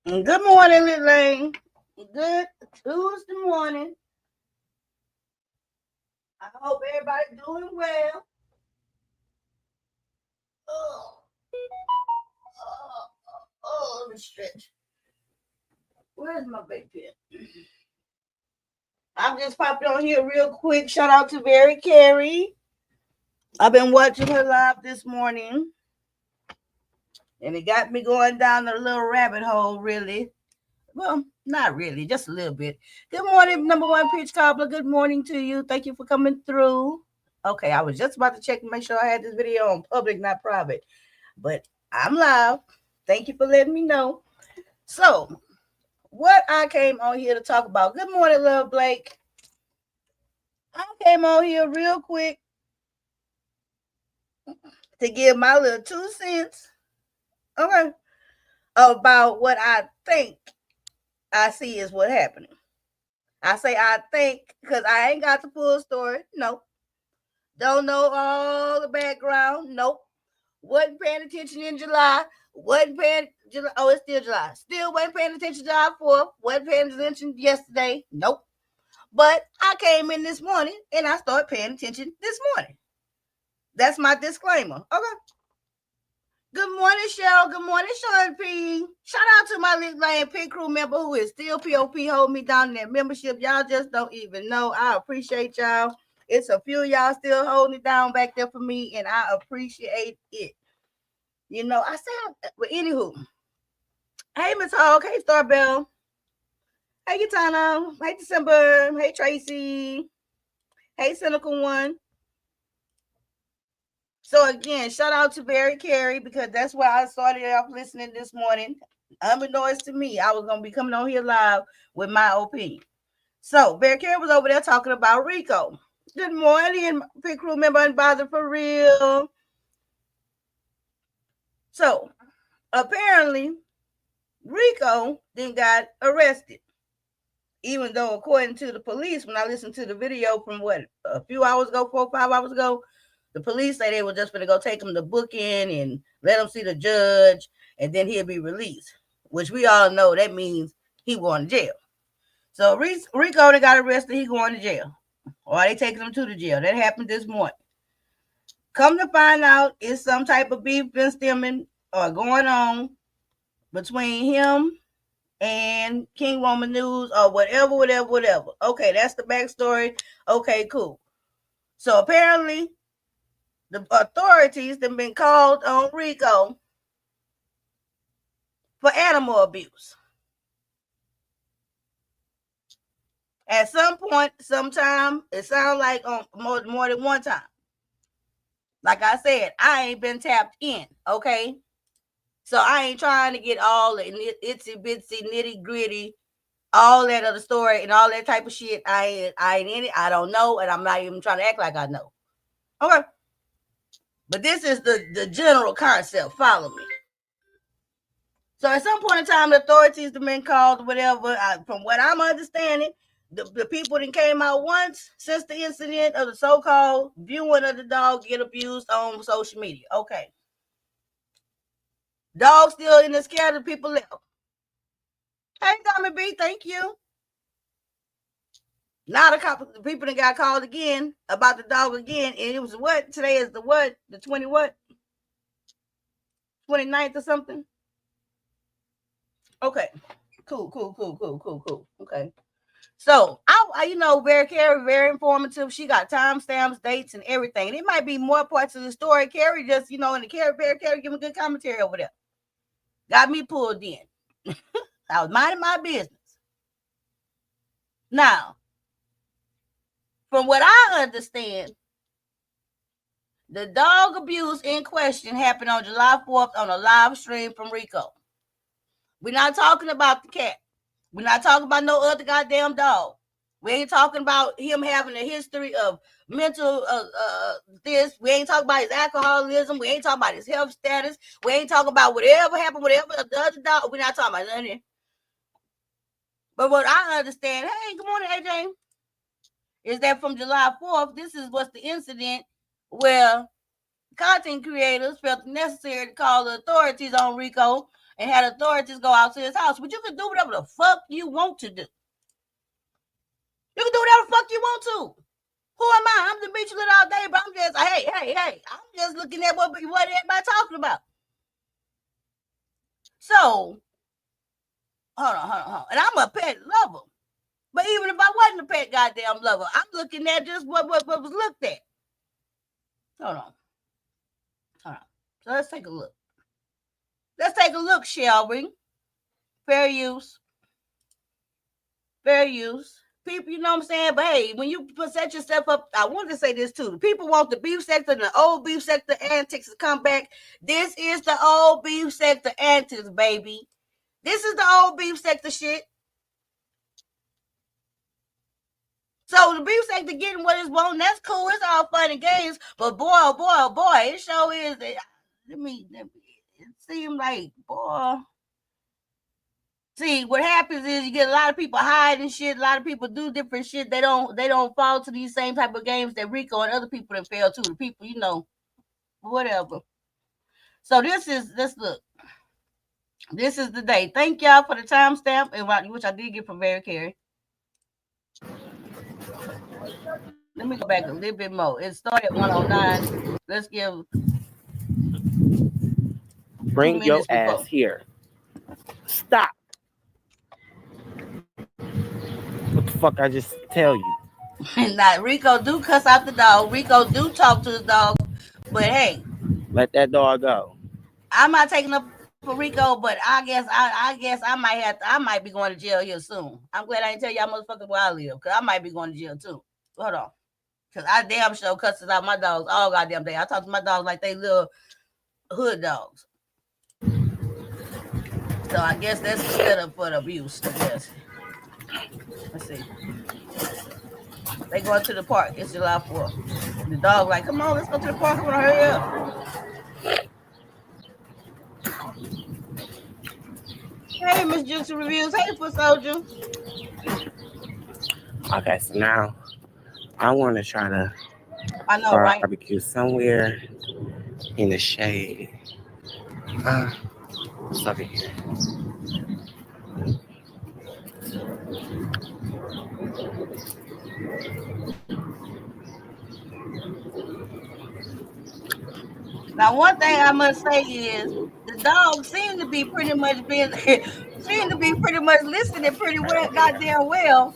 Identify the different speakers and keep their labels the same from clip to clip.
Speaker 1: Good morning, Lil Lane. Good Tuesday morning. I hope everybody's doing well. Oh, let me stretch. Where's my big pen? I'm just popping on here real quick. Shout out to Very Carey. I've been watching her live this morning, and it got me going down a little rabbit hole, really. Well, not really, just a little bit. Good morning, number one pitch cobbler. Good morning to you. Thank you for coming through. Okay, I was just about to check to make sure I had this video on public, not private, but I'm live. Thank you for letting me know. So, what I came on here to talk about. Good morning, Love Blake. I came on here real quick to give my little 2 cents, okay, about what I think I see is what happening. I say I think because I ain't got the full story. No. Don't know all the background. Nope. Wasn't paying attention in July. Wasn't paying July. Oh, it's still July. Still wasn't paying attention July 4th. Wasn't paying attention yesterday. Nope. But I came in this morning and I started paying attention this morning. That's my disclaimer. Okay. Good morning, Cheryl. Good morning, Sean P. Shout out to my Lit Lane Pit Crew member who is still POP holding me down in that membership. Y'all just don't even know. I appreciate y'all. It's a few of y'all still holding it down back there for me, and I appreciate it. You know, I said, but anywho, hey, Miss Hog. Hey, Starbell. Hey, Katana. Hey, December. Hey, Tracy. Hey, Cynical One. So again, shout out to Barry Carey because that's where I started off listening this morning. Unbeknownst to me, I was gonna be coming on here live with my opinion. So Barry Carey was over there talking about Rico. Good morning, Pit Crew member and bother for real. So apparently, Rico then got arrested. Even though, according to the police, when I listened to the video from a few hours ago, 4 or 5 hours ago, the police say they were just going to go take him to booking and let him see the judge, and then he'll be released. Which we all know that means he going to jail. So Rico got arrested, he going to jail, or they taking him to the jail. That happened this morning. Come to find out, it's some type of beef been stemming or going on between him and King Woman News or whatever. Okay, that's the backstory. Okay, cool. So apparently, the authorities have been called on Rico for animal abuse. At some point, sometime, it sounds like on more than one time. Like I said, I ain't been tapped in, okay? So I ain't trying to get all the itsy bitsy nitty gritty, all that other story and all that type of shit. I ain't in it. I don't know, and I'm not even trying to act like I know. Okay. But this is the general concept. Follow me. So at some point in time, the authorities have been called, whatever. From what I'm understanding, the people that came out once since the incident of the so-called viewing of the dog get abused on social media. Okay. Dog still in the scare, the people left. Hey, Tommy B, thank you. Now the people that got called again about the dog again, and it was what? Today is the what? The 20 what? 29th or something? Okay. Cool. Okay. So I very Carrie, very informative. She got timestamps, dates, and everything. And it might be more parts of the story. Carrie just, in the Carrie giving good commentary over there. Got me pulled in. I was minding my business. Now, from what I understand, the dog abuse in question happened on July 4th on a live stream from Rico. We're not talking about the cat. We're not talking about no other goddamn dog. We ain't talking about him having a history of mental this. We ain't talking about his alcoholism. We ain't talking about his health status. We ain't talking about whatever happened, whatever the other dog. We're not talking about nothing. But what I understand, hey, good morning, AJ, is that from July 4th, this is what's the incident where content creators felt necessary to call the authorities on Rico and had authorities go out to his house. But you can do whatever the fuck you want to do. You can do whatever the fuck you want to. Who am I? I'm the bitch you lit all day, but I'm just, hey. I'm just looking at what everybody talking about. So, hold on. And I'm a pet lover. But even if I wasn't a pet goddamn lover, I'm looking at just what was looked at. Hold on. So let's take a look. Shall we? Fair use. People, you know what I'm saying? But hey, when you set yourself up, I want to say this too. The people want the beef sector and the old beef sector antics to come back. This is the old beef sector antics, baby. This is the old beef sector shit. So the beef sector getting what it's wanting, that's cool. It's all fun and games. But boy, oh boy, it sure is. It seems like, boy. See, what happens is you get a lot of people hiding shit. A lot of people do different shit. They don't fall to these same type of games that Rico and other people that fail to. The people, you know, whatever. So let's look. This is the day. Thank y'all for the timestamp, which I did get from Mary Carey. Let me go back a little bit more. It started at 109. Let's give.
Speaker 2: Bring your ass here. Stop. What the fuck I just tell you?
Speaker 1: Now, Rico do cuss out the dog. Rico do talk to his dog. But hey.
Speaker 2: Let that dog go.
Speaker 1: I'm not taking up for Rico, but I guess I might be going to jail here soon. I'm glad I didn't tell y'all motherfuckers where I live, because I might be going to jail too. Hold on. Because I damn sure cusses out my dogs all goddamn day. I talk to my dogs like they little hood dogs. So I guess that's the setup for the abuse, I guess. Let's see. They going to the park. It's July 4th. The dog like, come on, let's go to the park. I want to hurry up. Hey, Miss Juicy Reviews. Hey, Foot Soldier.
Speaker 2: Okay, so now I want to try to barbecue somewhere in the shade. What's up here?
Speaker 1: Now, one thing I must say is the dog seem to be pretty much listening pretty well, goddamn well.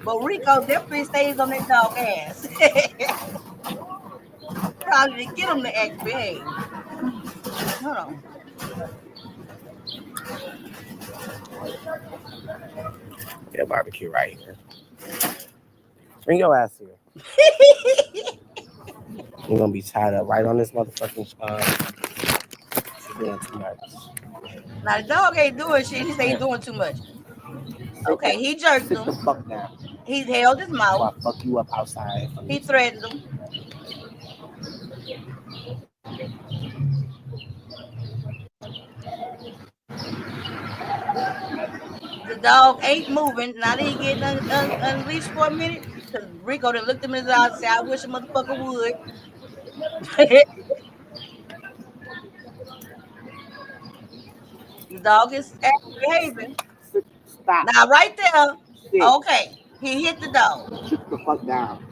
Speaker 1: But Rico definitely stays on that dog ass. Probably to get him to act big. Hold on.
Speaker 2: Yeah, barbecue right here. Bring your ass here. You're gonna be tied up right on this motherfucking She's doing too much.
Speaker 1: Now the dog ain't doing shit. He say he's doing too much. Okay, he jerked him.
Speaker 2: Sit the fuck down.
Speaker 1: He held his mouth.
Speaker 2: I'll fuck you up outside.
Speaker 1: He threatened him. The dog ain't moving. Now that he getting unleashed for a minute, because Rico done looked him in his eyes and said, I wish a motherfucker would. The dog is behaving.
Speaker 2: Stop.
Speaker 1: Now right there.
Speaker 2: Sit.
Speaker 1: Okay. He hit the dog.
Speaker 2: Sit the fuck down.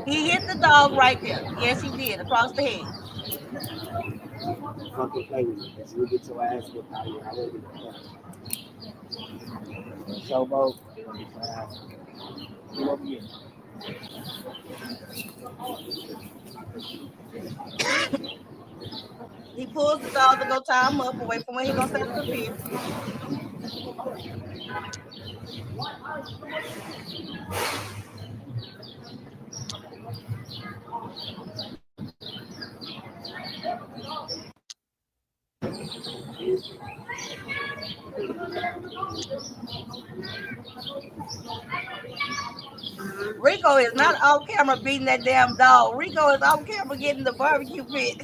Speaker 1: He hit the dog right there. Yes, he did. Across the head.
Speaker 2: Fucking play with me. You'll get your ass whipped out here. I won't give a fuck. Showboat. You'll get your ass whipped. Come over here.
Speaker 1: He pulls the dog to go tie him up away from where he gonna set the pit. Rico is not off camera beating that damn dog. Rico is off camera getting the barbecue pit.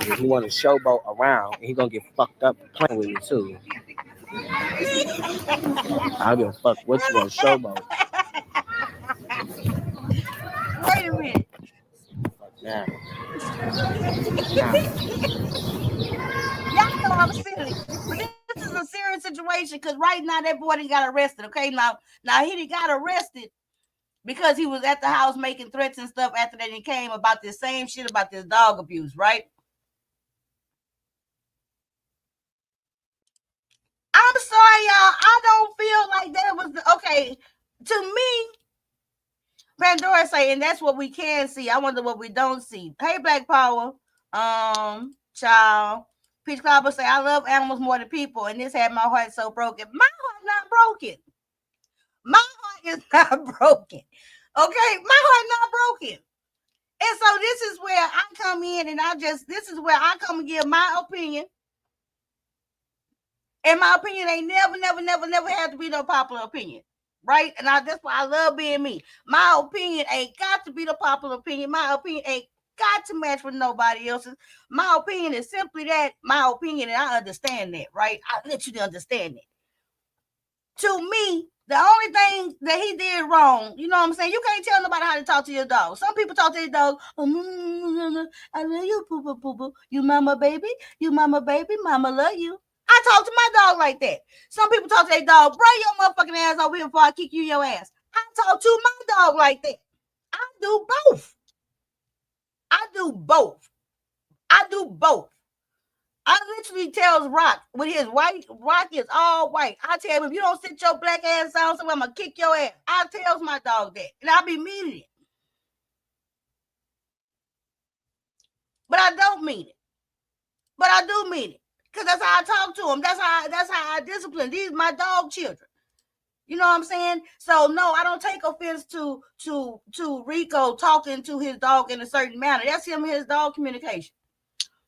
Speaker 2: If you want to showboat around, he gonna get fucked up playing with you too. I don't give a fuck what you want to showboat.
Speaker 1: Wait a minute.
Speaker 2: Yeah.
Speaker 1: Y'all know I'm silly, but this is a serious situation because right now that boy done got arrested. Okay, now he got arrested because he was at the house making threats and stuff after that he came about this same shit about this dog abuse, right? I'm sorry, y'all. I don't feel like that was okay. To me, Pandora saying that's what we can see. I wonder what we don't see. Hey, Black Power. Child. Peach Cloud say, I love animals more than people, and this had my heart so broken. My heart not broken. My heart is not broken. Okay, my heart not broken. And so this is where I come in and this is where I come and give my opinion. And my opinion ain't never had to be no popular opinion. Right? And that's why I love being me. My opinion ain't got to be the popular opinion. My opinion ain't got to match with nobody else's. My opinion is simply that, my opinion, and I understand that, right? I let you understand it. To me, the only thing that he did wrong, you know what I'm saying? You can't tell nobody how to talk to your dog. Some people talk to their dog, oh, I love you, poo poo poo poo. You mama baby, mama love you. I talk to my dog like that. Some people talk to their dog, bring your motherfucking ass over here before I kick you in your ass. I talk to my dog like that. I do both. I literally tells Rock with his white, Rock is all white. I tell him, if you don't sit your black ass down somewhere, I'm gonna kick your ass. I tells my dog that, and I be meaning it. But I don't mean it. But I do mean it. Because that's how I talk to him. That's how I discipline. These my dog children. You know what I'm saying? So no, I don't take offense to Rico talking to his dog in a certain manner. That's him and his dog communication.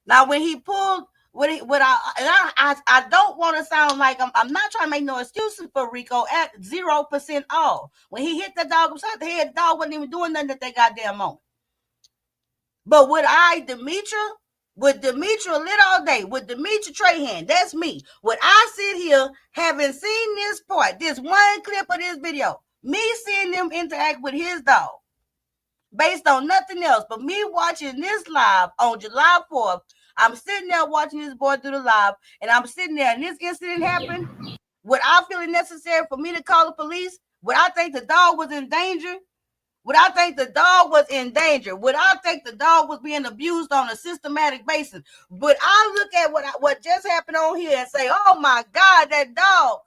Speaker 1: Now when he pulled I don't want to sound like I'm not trying to make no excuses for Rico at 0% off. When he hit the dog upside the head, the dog wasn't even doing nothing at that goddamn moment. But would Demetra lit all day, with Demetra Trahan, that's me. Would I sit here having seen this part, this one clip of this video, me seeing them interact with his dog, based on nothing else but me watching this live on July 4th, I'm sitting there watching this boy do the live, and I'm sitting there, and this incident happened. Would I feel it necessary for me to call the police? Would I think the dog was in danger? Would I think the dog was in danger? Would I think the dog was being abused on a systematic basis? Would I look at what just happened on here and say, oh my God, that dog?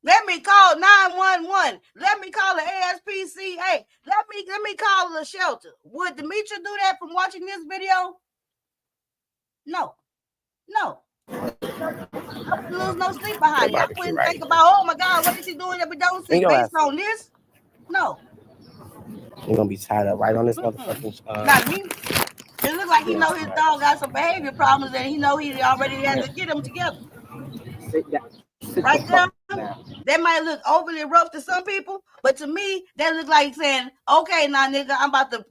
Speaker 1: Let me call 911. Let me call the ASPCA. Let me call the shelter. Would Demetra do that from watching this video? No. I wouldn't lose no sleep behind it. I wouldn't think about, oh my God, what is he doing that we don't see based on this? No.
Speaker 2: You're gonna be tied up right on this motherfucking.
Speaker 1: Not me. It looks like he know his dog got some behavior problems and he know he already had to get them together. Right there. That might look overly rough to some people, but to me, that look like saying, okay, now nigga, I'm about to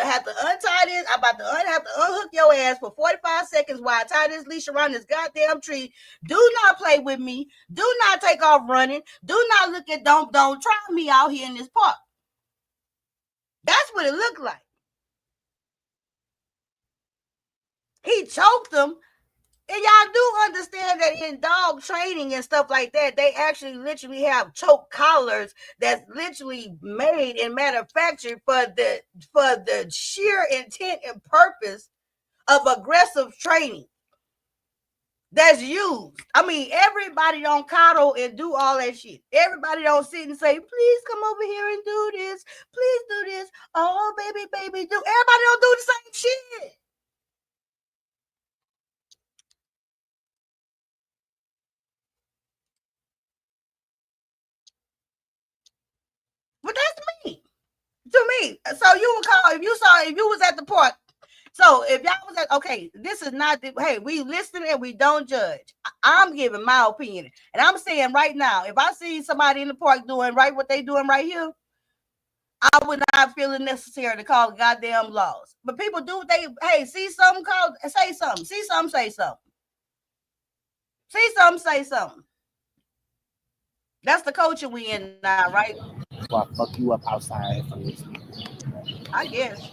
Speaker 1: have to untie this. I'm about to have to unhook your ass for 45 seconds while I tie this leash around this goddamn tree. Do not play with me. Do not take off running. Do not look at, don't try me out here in this park. That's what it looked like. He choked him. And y'all do understand that in dog training and stuff like that, they actually literally have choke collars that's literally made and manufactured for the sheer intent and purpose of aggressive training that's used. I mean, everybody don't coddle and do all that shit. Everybody don't sit and say, please come over here and do this. Please do this. Oh, baby, do. Everybody don't do the same shit. But that's me. To me. So you would call, if you was at the park. So if y'all was at, okay, this is not the, hey, we listen and we don't judge. I'm giving my opinion. And I'm saying right now, if I see somebody in the park doing right what they doing right here, I would not feel it necessary to call goddamn laws. But people do, see something, say something. See something, say something. See something, say something. That's the culture we in now, right?
Speaker 2: Well, fuck you up outside from this.
Speaker 1: I guess.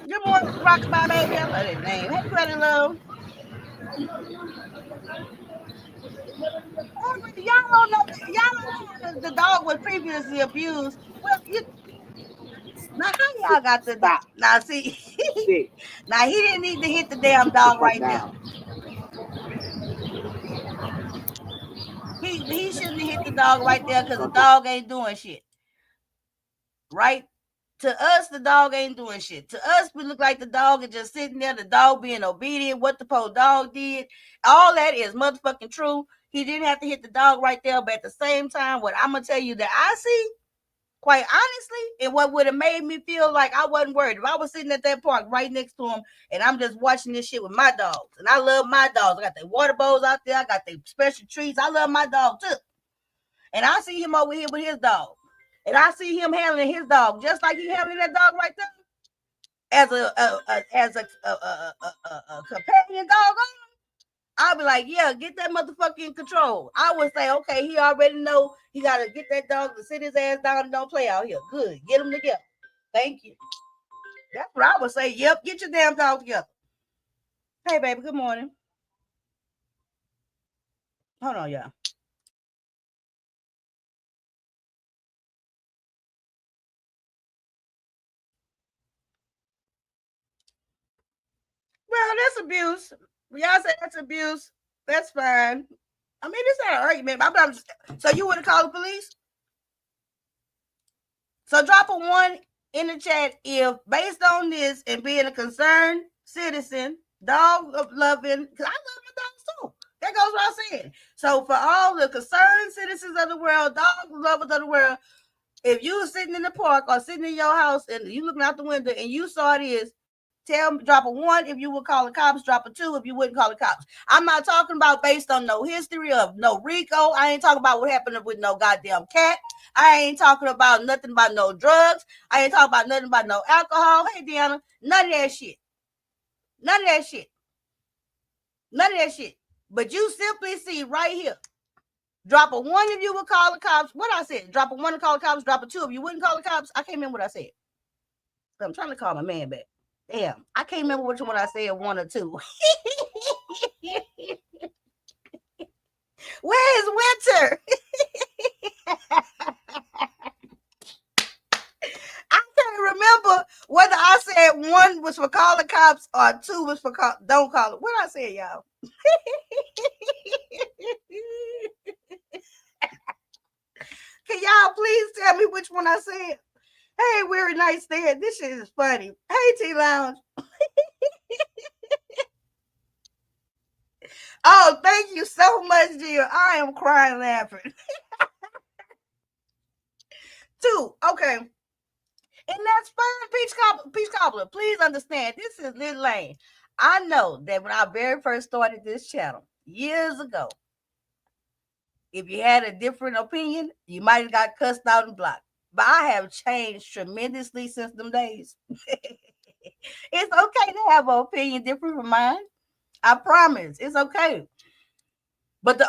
Speaker 1: Good morning, Rockabye Baby. I love that name. Hey, Credit Love. Y'all don't know the dog was previously abused. Well, now how y'all got the dog? Now see, now he didn't need to hit the damn dog right there. He shouldn't have hit the dog right there because the dog ain't doing shit. Right? To us, the dog ain't doing shit. To us, we look like the dog is just sitting there, the dog being obedient, what the poor dog did. All that is motherfucking true. He didn't have to hit the dog right there, but at the same time, what I'm gonna tell you that I see, quite honestly, and what would have made me feel like I wasn't worried. If I was sitting at that park right next to him and I'm just watching this shit with my dogs, and I love my dogs. I got the water bowls out there, I got the special treats. I love my dog too. And I see him over here with his dog. And I see him handling his dog just like he handling that dog right there as a companion dog. I'll be like, yeah, get that motherfucker in control. I would say, okay, he already know he got to get that dog to sit his ass down and don't play out here. Good, get him together. Thank you. That's what I would say. Yep, get your damn dog together. Hey, baby, good morning. Hold on, y'all. Well, that's abuse. Y'all say that's abuse. That's fine. I mean, it's not an argument. So you would have called the police? So drop a 1 in the chat if, based on this and being a concerned citizen, dog loving, because I love my dogs too. That goes what I'm saying. So for all the concerned citizens of the world, dog lovers of the world, if you were sitting in the park or sitting in your house and you looking out the window and you saw this, drop a 1 if you would call the cops, drop a 2 if you wouldn't call the cops. I'm not talking about based on no history of no RICO. I ain't talking about what happened with no goddamn cat. I ain't talking about nothing about no drugs. I ain't talking about nothing about no alcohol. Hey, Deanna, none of that shit. None of that shit. None of that shit. But you simply see right here. Drop a 1 if you would call the cops. What I said, drop a 1 to call the cops, drop a 2 if you wouldn't call the cops. I can't remember what I said. I'm trying to call my man back. Damn, I can't remember which one I said, 1 or 2. Where is Winter? I can't remember whether I said 1 was for call the cops or 2 was for don't call it. What I said, y'all? Can y'all please tell me which one I said? Hey, weary night stand. This shit is funny. Hey, T Lounge. Oh, thank you so much, dear. I am crying laughing. 2, okay. And that's fine, Peach Cobbler. Please understand, this is Lil Lane. I know that when I very first started this channel years ago, if you had a different opinion, you might have got cussed out and blocked. But I have changed tremendously since them days. It's okay to have an opinion different from mine. I promise. It's okay. But the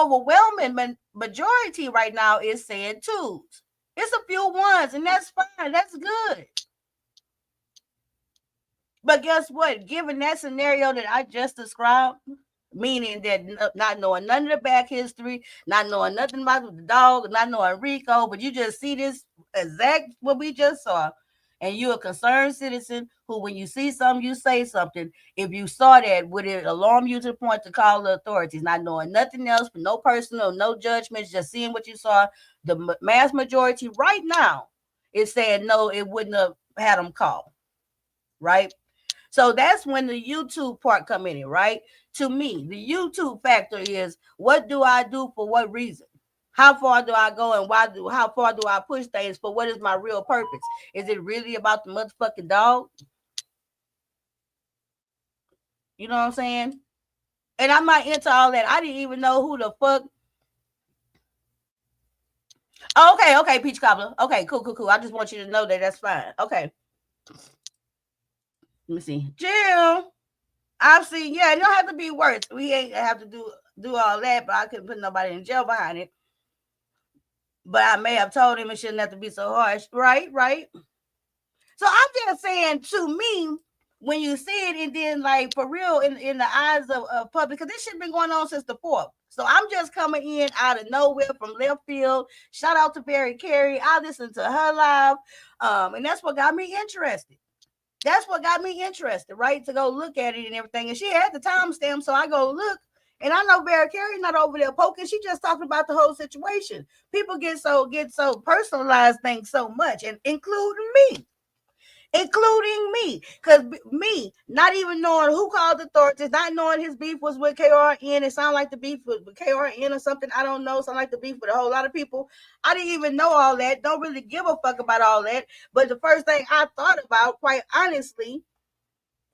Speaker 1: overwhelming majority right now is saying 2s. It's a few 1s, and that's fine. That's good. But guess what? Given that scenario that I just described, meaning that not knowing none of the back history, not knowing nothing about the dog, not knowing RICO, but you just see this exact what we just saw, and you're a concerned citizen who, when you see something, you say something. If you saw that, would it alarm you to the point to call the authorities? Not knowing nothing else, but no personal, no judgments, just seeing what you saw. The mass majority right now is saying no, it wouldn't have had them call, right? So that's when the YouTube part come in, right? To me, the YouTube factor is, what do I do for what reason? How far do I go, and how far do I push things for what is my real purpose? Is it really about the motherfucking dog? You know what I'm saying? And I'm not into all that. I didn't even know who the fuck. Oh, okay, Peach Cobbler. Okay, cool. I just want you to know that that's fine. Okay. Let me see. Jill, I've seen, yeah, it don't have to be worse. We ain't have to do all that, but I couldn't put nobody in jail behind it. But I may have told him it shouldn't have to be so harsh. Right. So I'm just saying, to me, when you see it, and then like for real in the eyes of public, because this shit been going on since the 4th. So I'm just coming in out of nowhere from left field. Shout out to Barry Carey. I listened to her live. And that's what got me interested. Right? To go look at it and everything. And she had the timestamp, so I go look. And I know Barry Carey's not over there poking. She just talking about the whole situation. People get so personalized things so much, and including me. Because me not even knowing who called the authorities, not knowing his beef was with KRN. It sounded like the beef was with KRN or something. I don't know. Sound like the beef with a whole lot of people. I didn't even know all that. Don't really give a fuck about all that. But the first thing I thought about, quite honestly,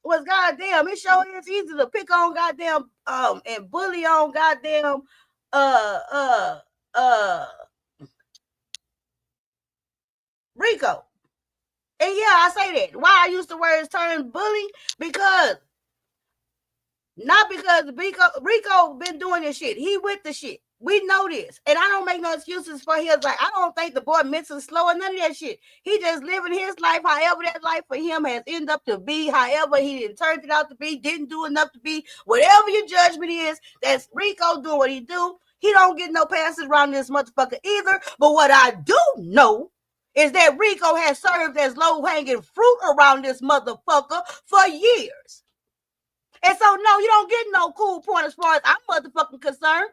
Speaker 1: was goddamn, it sure is easy to pick on goddamn and bully on goddamn Rico. And yeah, I say that. Why I use the words term bully? Because not because Rico been doing this shit. He with the shit. We know this. And I don't make no excuses for his. Like, I don't think the boy mentally slow or none of that shit. He just living his life however that life for him has ended up to be. However he didn't turn it out to be. Didn't do enough to be. Whatever your judgment is, that's Rico doing what he do. He don't get no passes around this motherfucker either. But what I do know is that Rico has served as low-hanging fruit around this motherfucker for years. And so, no, you don't get no cool point as far as I'm motherfucking concerned.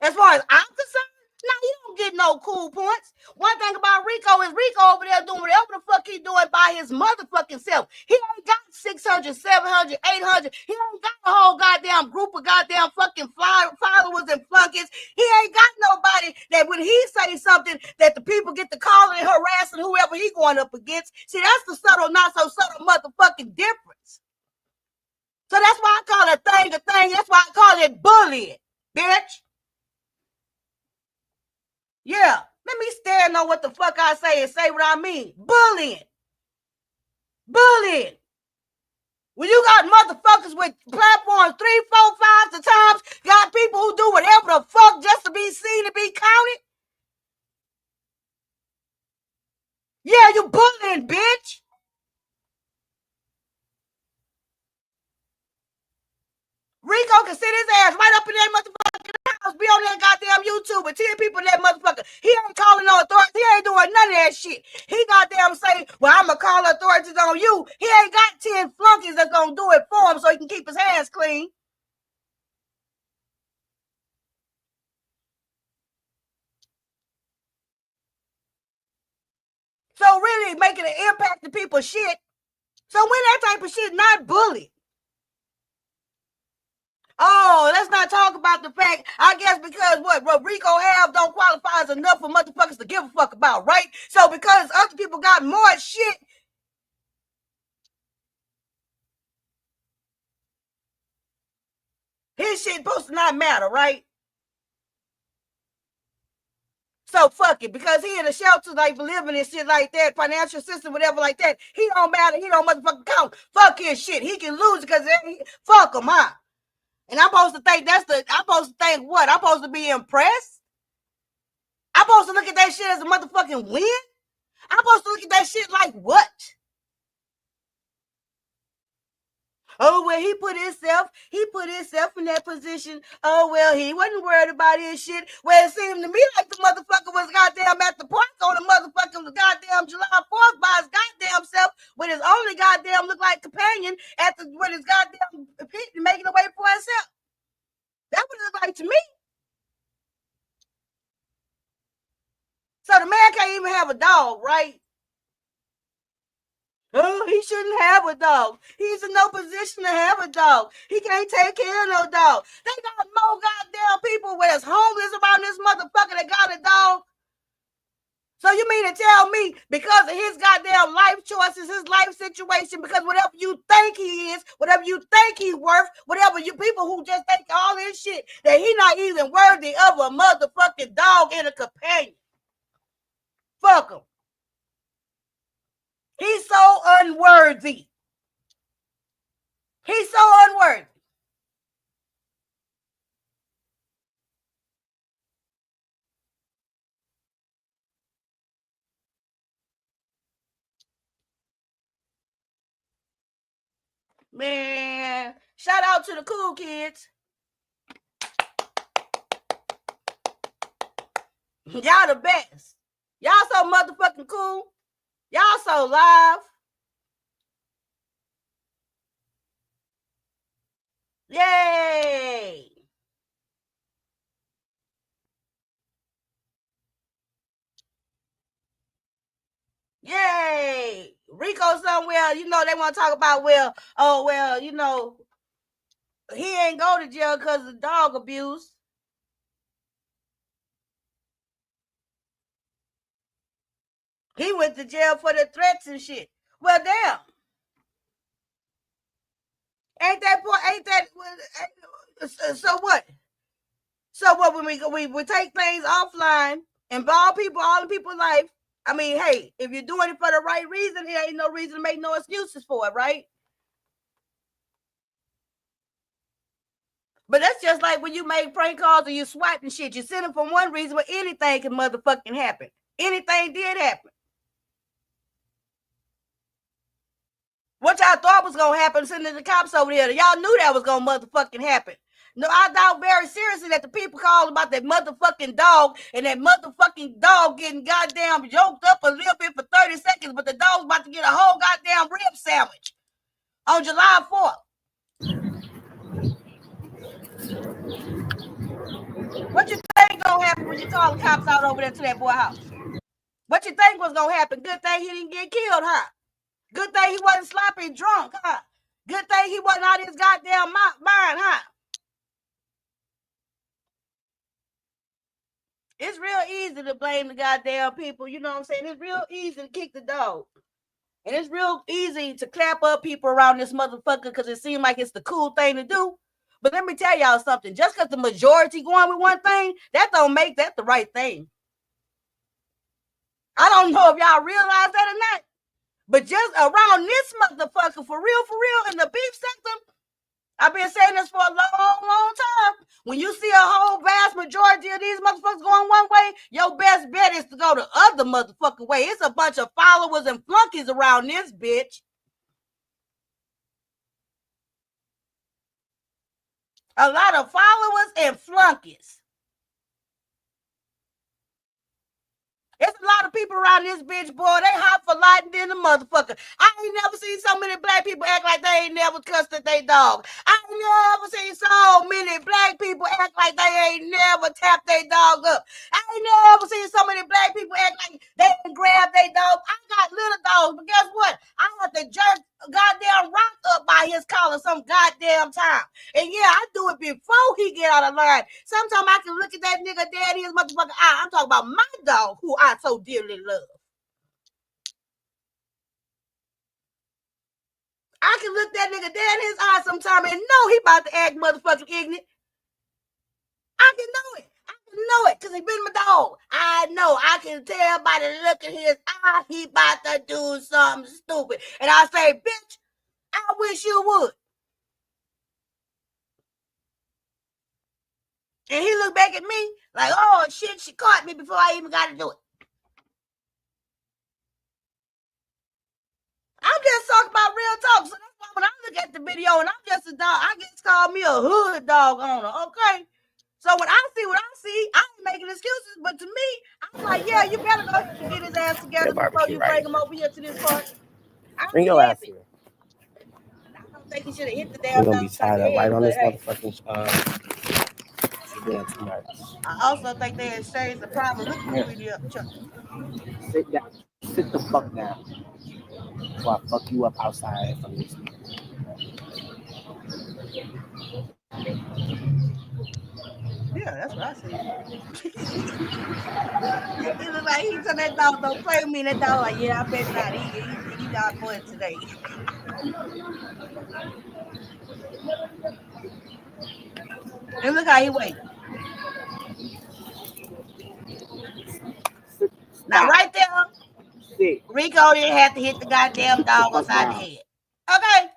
Speaker 1: As far as I'm concerned, no, you don't get no cool points. One thing about Rico is Rico over there doing whatever the fuck he doing by his motherfucking self. He ain't got 600, 700, 800. He ain't got a whole goddamn group of goddamn fucking followers and flunkies. He ain't got nobody that when he say something that the people get to calling and harassing whoever he going up against. See, that's the subtle, not so subtle motherfucking difference. So that's why I call it thing a thing. That's why I call it bullying, bitch. Yeah, let me stand on what the fuck I say and say what I mean. Bullying. When you got motherfuckers with platforms 3, 4, 5 times, got people who do whatever the fuck just to be seen and be counted. Yeah, you bullying, bitch. Rico can sit his ass right up in that motherfucking house, be on that goddamn YouTube with 10 people in that motherfucker. He ain't calling no authorities. He ain't doing none of that shit. He goddamn say, well, I'm going to call authorities on you. He ain't got 10 flunkies that's going to do it for him so he can keep his hands clean. So really making an impact to people's shit. So when that type of shit not bullied. Oh, let's not talk about the fact, I guess because what Rico have don't qualify as enough for motherfuckers to give a fuck about, right? So because other people got more shit, his shit supposed to not matter, right? So fuck it, because he in a shelter like for living and shit like that, financial system, whatever like that, he don't matter, he don't motherfucking count. Fuck his shit. He can lose because fuck him, huh? And I'm supposed to think I'm supposed to think what? I'm supposed to be impressed? I'm supposed to look at that shit as a motherfucking win? I'm supposed to look at that shit like what? Oh, well, he put himself in that position. Oh, well, he wasn't worried about his shit. Well, it seemed to me like the motherfucker was goddamn at the park on the motherfucking goddamn July 4th by his goddamn self with his only goddamn look like companion with his goddamn pit making a way for himself. That would look like to me. So the man can't even have a dog, right? Oh, he shouldn't have a dog. He's in no position to have a dog. He can't take care of no dog. They got more goddamn people that's homeless around this motherfucker that got a dog. So you mean to tell me because of his goddamn life choices, his life situation, because whatever you think he is, whatever you think he's worth, whatever you people who just think all this shit, that he not even worthy of a motherfucking dog and a companion. Fuck him. He's so unworthy. He's so unworthy. Man, shout out to the cool kids. Y'all the best. Y'all so motherfucking cool. Y'all so live. Yay. Yay. Rico somewhere, you know, they want to talk about, you know, he ain't go to jail because of dog abuse. He went to jail for the threats and shit. Well, damn. Ain't that so what? So what, when we take things offline, involve people, all the people's life. I mean, hey, if you're doing it for the right reason, there ain't no reason to make no excuses for it, right? But that's just like when you make prank calls or you swat and shit. You send them for one reason, but anything can motherfucking happen. Anything did happen. What y'all thought was gonna happen sending the cops over there? Y'all knew that was gonna motherfucking happen. No, I doubt very seriously that the people called about that motherfucking dog and that motherfucking dog getting goddamn yoked up a little bit for 30 seconds, but the dog's about to get a whole goddamn rib sandwich on July 4th. What you think gonna happen when you call the cops out over there to that boy house? What you think was gonna happen? Good thing he didn't get killed, huh? Good thing he wasn't sloppy drunk, huh? Good thing he wasn't out of his goddamn mind, huh? It's real easy to blame the goddamn people, you know what I'm saying? It's real easy to kick the dog. And it's real easy to clap up people around this motherfucker because it seems like it's the cool thing to do. But let me tell y'all something. Just because the majority going with one thing, that don't make that the right thing. I don't know if y'all realize that or not. But just around this motherfucker, for real, in the beef sector, I've been saying this for a long time. When you see a whole vast majority of these motherfuckers going one way, your best bet is to go the other motherfucking way. It's a bunch of followers and flunkies around this bitch. A lot of followers and flunkies. There's a lot of people around this bitch, boy. They hot for lighting than the motherfucker. I ain't never seen so many black people act like they ain't never cussed at their dog. I ain't never seen so many black people act like they ain't never tapped their dog up. I ain't never seen so many black people act like they didn't grab their dog. I got little dogs, but guess what? I have to jerk goddamn rock up by his collar some goddamn time. And yeah, I do it before he get out of line. Sometimes I can look at that nigga dead in his motherfucking eye. I'm talking about my dog, who I so dearly love. I can look that nigga dead in his eye sometime and know he about to act motherfucking ignorant. I can know it. I can know it because he been my dog. I know. I can tell by the look in his eye he about to do something stupid. And I say, bitch, I wish you would. And he looked back at me like, oh, shit, she caught me before I even got to do it. I'm just talking about real talk. So that's why when I look at the video and I'm just a dog, I just call me a hood dog owner, okay? So when I see what I see, I ain't making excuses. But to me, I'm like, yeah, you better go ahead and get his ass together before you bring him over here to this part.
Speaker 2: Bring your ass here.
Speaker 1: I don't think he should have hit the damn.
Speaker 2: We're gonna be tied up right on this motherfucking doing too much.
Speaker 1: I also think they exchanged the problem. Look at me up, Chuck.
Speaker 2: Sit down. Sit the fuck down. Before I fuck you up outside from this.
Speaker 1: Yeah, that's what I see. He look like he told that dog don't play with me. That dog like, yeah, I bet not. He got for it today. And look how he wait. Now right there, Rico didn't have to hit the goddamn dog upside the head. Okay.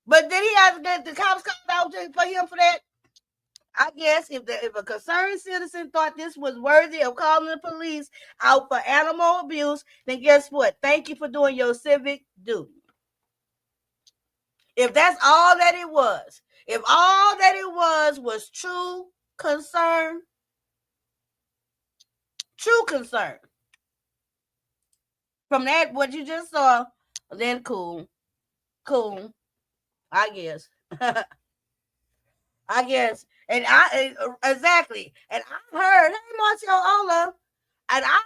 Speaker 1: But did he have to get the cops called out for him for that? I guess if a concerned citizen thought this was worthy of calling the police out for animal abuse, then guess what? Thank you for doing your civic duty. If that's all that it was, if all that it was true concern, from that, what you just saw, then cool, I guess. I guess. And exactly. And I heard, hey, Marcio Ola, and I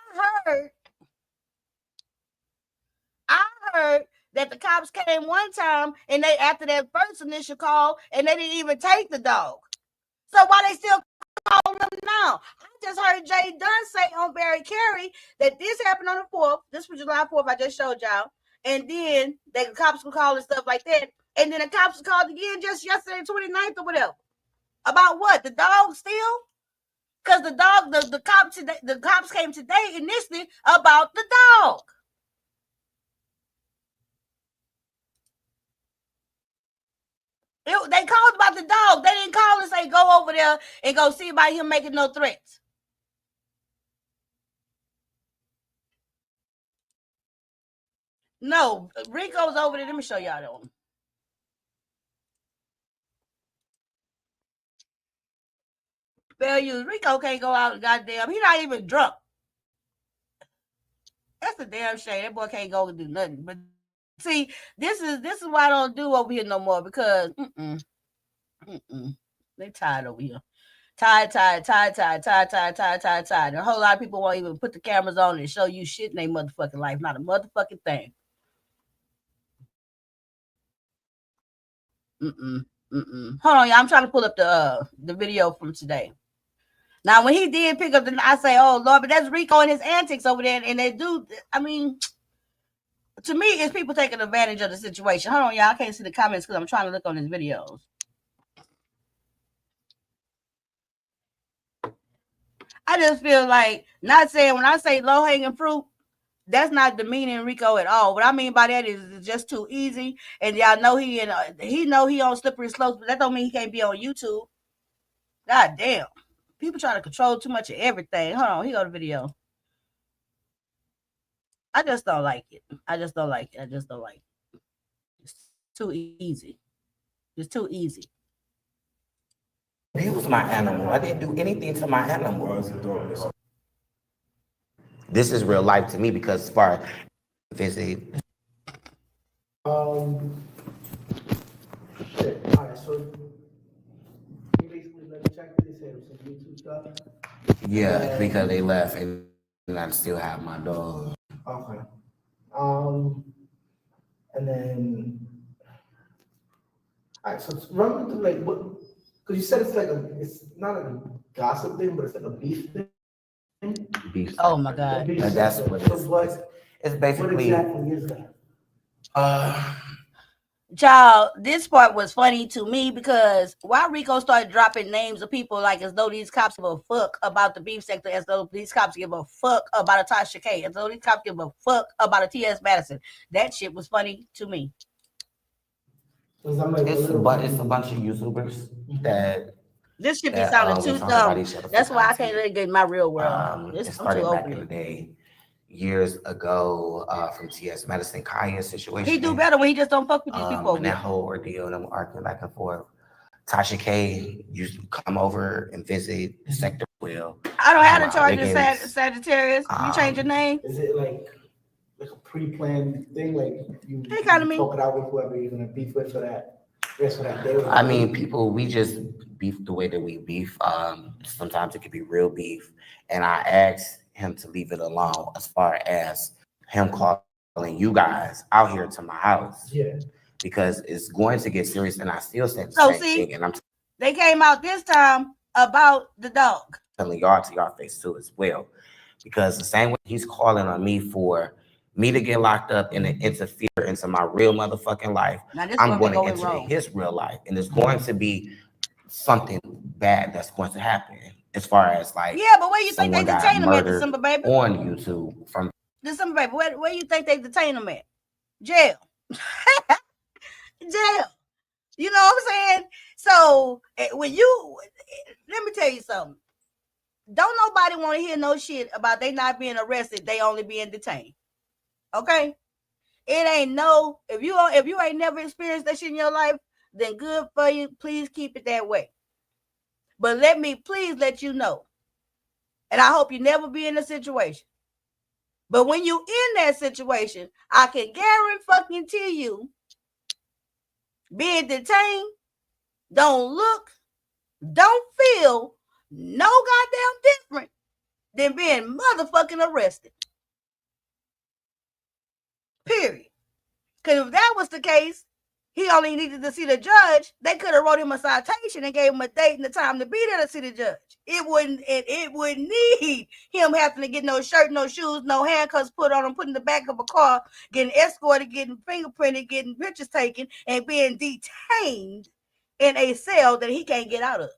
Speaker 1: heard that the cops came one time and they, after that first initial call, and they didn't even take the dog. So why they still calling them now? I just heard Jay Dunn say on Barry Carey that this happened on the 4th. This was July 4th. I just showed y'all. And then the cops would call and stuff like that. And then the cops called again just yesterday, 29th or whatever. About what? The dog still? Because the dog, the cops came today initially about the dog. They called about the dog. They didn't call and say go over there and go see about him making no threats. No, Rico's over there. Let me show y'all that one. Fair use. Rico can't go out and goddamn. He's not even drunk. That's a damn shame. That boy can't go and do nothing. But see, this is why I don't do over here no more, because they tired over here. Tired. And a whole lot of people won't even put the cameras on and show you shit in their motherfucking life. Not a motherfucking thing. Hold on, y'all. I'm trying to pull up the video from today. Now, when he did pick up I say, oh, Lord, but that's Rico and his antics over there. And they do, I mean, to me, it's people taking advantage of the situation. Hold on, y'all. I can't see the comments because I'm trying to look on his videos. I just feel like, not saying, when I say low-hanging fruit, that's not demeaning Rico at all. What I mean by that is it's just too easy. And y'all know he on slippery slopes, but that don't mean he can't be on YouTube. God damn. People try to control too much of everything. Hold on, here go the video. I just don't like it. It's too easy. It's too easy.
Speaker 2: He was my animal. I didn't do anything to my animal. This is real life to me because as far as visit.
Speaker 3: Alright, so he basically let me check this out, some YouTube stuff.
Speaker 2: Yeah, because they left and I still have my dog.
Speaker 3: Okay. And then, alright, so run me through like what, because you said it's not like a gossip thing, but it's like a beef thing.
Speaker 2: Beef.
Speaker 1: Oh my God.
Speaker 2: That's what it is.
Speaker 3: So
Speaker 2: it's basically.
Speaker 3: What exactly is that?
Speaker 1: Child, this part was funny to me because why Rico started dropping names of people like as though these cops give a fuck about the beef sector, as though these cops give a fuck about a Tasha K, as though these cops give a fuck about a T.S. Madison. That shit was funny to me.
Speaker 2: It's a bunch of YouTubers that.
Speaker 1: This should be sounding too dumb. That's why I can't really get in my real world.
Speaker 2: It started back in the day, years ago, from T.S. Madison, Kaya's situation.
Speaker 1: He do better when he just don't fuck with these people.
Speaker 2: And that whole ordeal, them arguing back and forth. Tasha K used to come over and visit Sector Will.
Speaker 1: I don't have to charge you, Sagittarius. You change your name.
Speaker 3: Is it like a pre-planned thing? Like you
Speaker 1: talk
Speaker 3: it out with whoever you're gonna beef with for that?
Speaker 2: I mean, we just beef the way that we beef. Sometimes it could be real beef. And I asked him to leave it alone as far as him calling you guys out here to my house.
Speaker 3: Yeah.
Speaker 2: Because it's going to get serious. And I still said the same thing. And
Speaker 1: they came out this time about the dog.
Speaker 2: Telling y'all to y'all face too as well. Because the same way he's calling on me for me to get locked up and to interfere into my real motherfucking life, I'm going to enter in his real life. And there's going to be something bad that's going to happen as far as like,
Speaker 1: yeah, but where you think they detain him at, December baby?
Speaker 2: On YouTube from
Speaker 1: December baby. Where you think they detain him at? Jail. Jail. You know what I'm saying? So when you, let me tell you something. Don't nobody want to hear no shit about they not being arrested. They only being detained. Okay? It ain't no, if you ain't never experienced that shit in your life, then good for you. Please keep it that way. But let me please let you know. And I hope you never be in a situation. But when you in that situation, I can guarantee you, being detained don't look, don't feel no goddamn different than being motherfucking arrested. Period. Because if that was the case, he only needed to see the judge. They could have wrote him a citation and gave him a date and the time to be there to see the judge. It wouldn't need him having to get no shirt, no shoes, no handcuffs put on him, put in the back of a car, getting escorted, getting fingerprinted, getting pictures taken, and being detained in a cell that he can't get out of.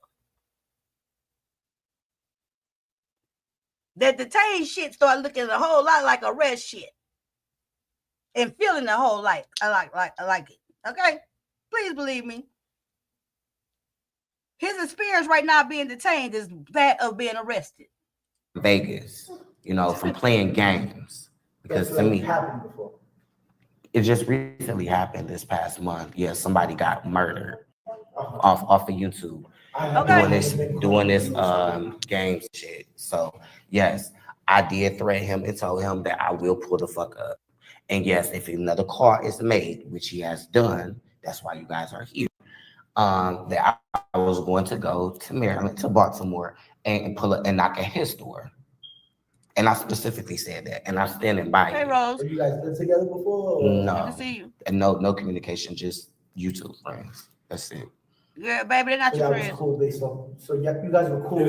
Speaker 1: That detained shit start looking a whole lot like arrest shit. And feeling a whole like I like it. Okay? Please believe me. His experience right now being detained is that of being arrested.
Speaker 2: Vegas, from playing games. Because to me,
Speaker 3: happened before.
Speaker 2: It just recently happened this past month. Yeah, somebody got murdered off of YouTube. Doing this game shit. So yes, I did threaten him and told him that I will pull the fuck up. And yes, if another call is made, which he has done, that's why you guys are here. That I was going to go to Maryland, to Baltimore, and pull up and knock at his door. And I specifically said that, and I'm standing by
Speaker 1: it. Rose.
Speaker 3: Have you guys been together before?
Speaker 2: No.
Speaker 1: Good to see you.
Speaker 2: And no communication, just YouTube friends. That's it.
Speaker 1: Yeah, baby, they're not your friends.
Speaker 3: Cool based on, so you guys were cool.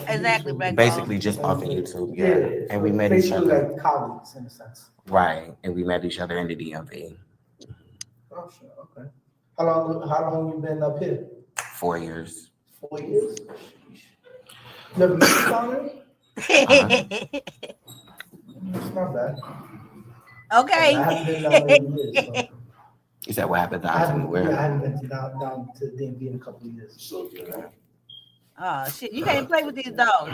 Speaker 1: Exactly,
Speaker 2: basically just off of YouTube, yeah. And we met each other.
Speaker 3: Like colleagues in a sense.
Speaker 2: Right, and we met each other in the DMV.
Speaker 3: Oh, sure, okay. How long you been up here?
Speaker 2: 4 years.
Speaker 3: 4 years? You ever met Connor? It's not bad.
Speaker 1: Okay.
Speaker 3: I haven't been down there in years, so.
Speaker 2: Is that what happened down to where?
Speaker 3: Yeah, I haven't been down to DMV in a couple of years. So good.
Speaker 1: Oh shit! You can't play with these dogs.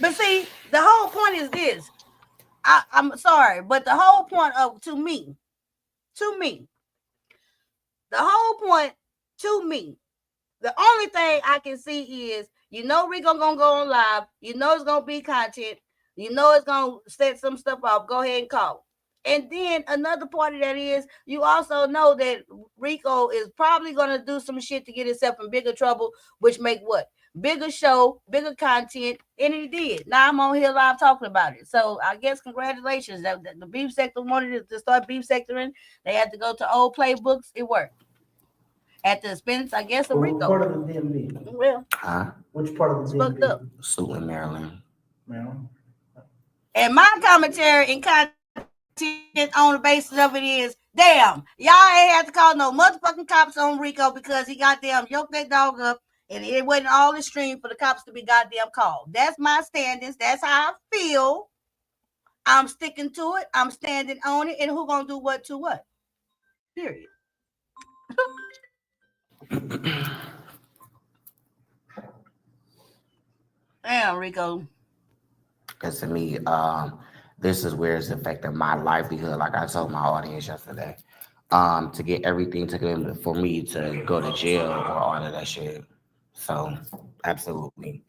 Speaker 1: But see, the whole point is this. I'm sorry, but the whole point of to me, the whole point to me, the only thing I can see is, Rico gonna go on live. It's gonna be content. It's gonna set some stuff off. Go ahead and call. And then another part of that is, you also know that Rico is probably gonna do some shit to get himself in bigger trouble, which make what? Bigger show, bigger content, and he did. Now I'm on here live talking about it. So I guess congratulations. That the beef sector wanted to start beef sectoring. They had to go to old playbooks. It worked. At the expense, I guess, of Rico.
Speaker 3: What part of the DMV?
Speaker 1: Well,
Speaker 3: which part of the DMV?
Speaker 2: Suitland, Maryland.
Speaker 1: And my commentary and content on the basis of it is, damn, y'all ain't have to call no motherfucking cops on Rico because he goddamn yoked that dog up, and it wasn't all extreme for the cops to be goddamn called. That's my standings. That's how I feel. I'm sticking to it. I'm standing on it. And who gonna do what to what? Period. Damn, Rico.
Speaker 2: Because to me, this is where it's affecting my livelihood. Like I told my audience yesterday, to get everything together for me to go to jail or all of that shit. So, absolutely.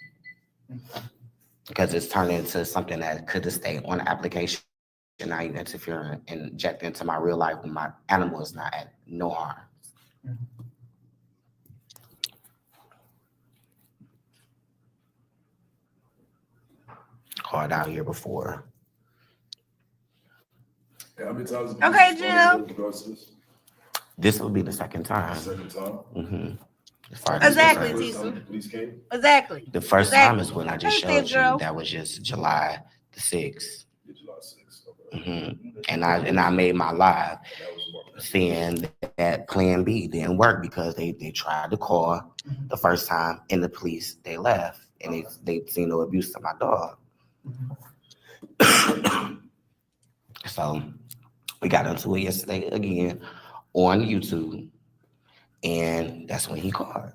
Speaker 2: Because it's turned into something that could have stayed on the application. Now you interfering and inject into my real life when my animal is not at no harm. Called out here before.
Speaker 4: Yeah, how many times?
Speaker 1: Okay, Jim.
Speaker 2: This will be the second time.
Speaker 4: Second time.
Speaker 2: Mm-hmm.
Speaker 1: Exactly, Tisa. Exactly.
Speaker 2: The first time is when I just showed you. That was just July the 6th.
Speaker 4: July 6th.
Speaker 2: Mm-hmm. And I made my live. saying that Plan B didn't work because they tried to call the first time and the police they left and they seen no abuse to my dog. So we got into it yesterday again on YouTube, and that's when he called